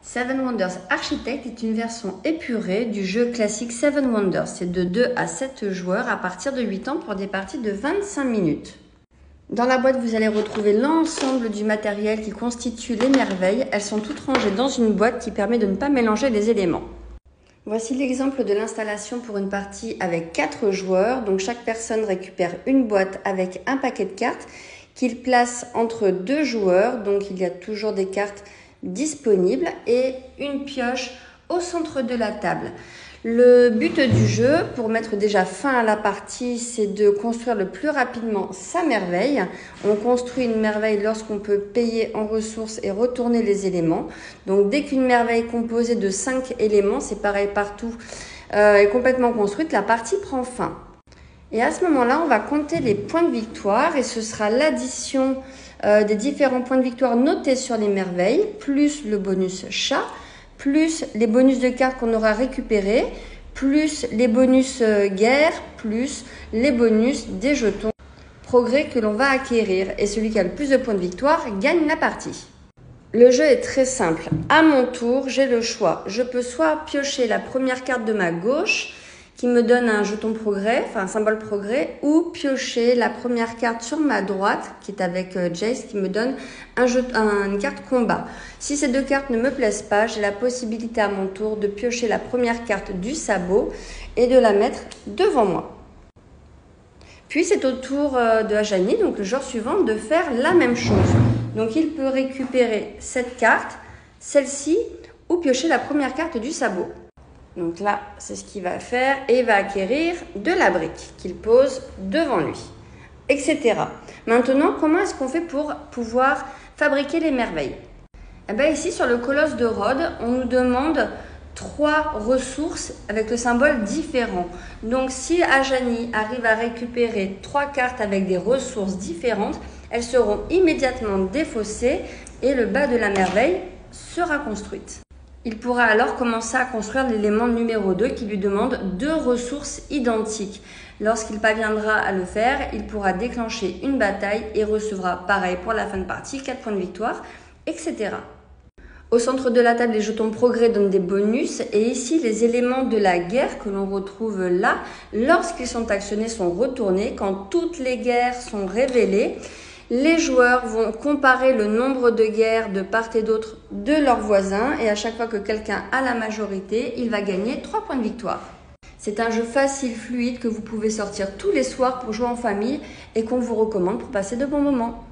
Seven Wonders Architect est une version épurée du jeu classique Seven Wonders. C'est de 2 à 7 joueurs à partir de 8 ans pour des parties de 25 minutes. Dans la boîte, vous allez retrouver l'ensemble du matériel qui constitue les merveilles. Elles sont toutes rangées dans une boîte qui permet de ne pas mélanger les éléments. Voici l'exemple de l'installation pour une partie avec 4 joueurs. Donc chaque personne récupère une boîte avec un paquet de cartes qu'il place entre 2 joueurs. Donc il y a toujours des cartes disponibles et une pioche au centre de la table. Le but du jeu, pour mettre déjà fin à la partie, c'est de construire le plus rapidement sa merveille. On construit une merveille lorsqu'on peut payer en ressources et retourner les éléments. Donc dès qu'une merveille composée de 5 éléments, c'est pareil partout, est complètement construite, la partie prend fin. Et à ce moment-là, on va compter les points de victoire et ce sera l'addition des différents points de victoire notés sur les merveilles, plus le bonus chat, plus les bonus de cartes qu'on aura récupérés, plus les bonus guerre, plus les bonus des jetons progrès que l'on va acquérir. Et celui qui a le plus de points de victoire gagne la partie. Le jeu est très simple. À mon tour, j'ai le choix. Je peux soit piocher la première carte de ma gauche, qui me donne un jeton progrès, enfin un symbole progrès, ou piocher la première carte sur ma droite, qui est avec Jace, qui me donne une carte combat. Si ces deux cartes ne me plaisent pas, j'ai la possibilité à mon tour de piocher la première carte du sabot et de la mettre devant moi. Puis c'est au tour de Ajani, donc le joueur suivant, de faire la même chose. Donc il peut récupérer cette carte, celle-ci, ou piocher la première carte du sabot. Donc là, c'est ce qu'il va faire et il va acquérir de la brique qu'il pose devant lui, etc. Maintenant, comment est-ce qu'on fait pour pouvoir fabriquer les merveilles? Eh bien, ici, sur le colosse de Rhodes, on nous demande 3 ressources avec le symbole différent. Donc, si Ajani arrive à récupérer 3 cartes avec des ressources différentes, elles seront immédiatement défaussées et le bas de la merveille sera construite. Il pourra alors commencer à construire l'élément numéro 2 qui lui demande 2 ressources identiques. Lorsqu'il parviendra à le faire, il pourra déclencher une bataille et recevra, pareil pour la fin de partie, 4 points de victoire, etc. Au centre de la table, les jetons progrès donnent des bonus et ici, les éléments de la guerre que l'on retrouve là, lorsqu'ils sont actionnés, sont retournés. Quand toutes les guerres sont révélées, les joueurs vont comparer le nombre de guerres de part et d'autre de leurs voisins et à chaque fois que quelqu'un a la majorité, il va gagner 3 points de victoire. C'est un jeu facile, fluide que vous pouvez sortir tous les soirs pour jouer en famille et qu'on vous recommande pour passer de bons moments.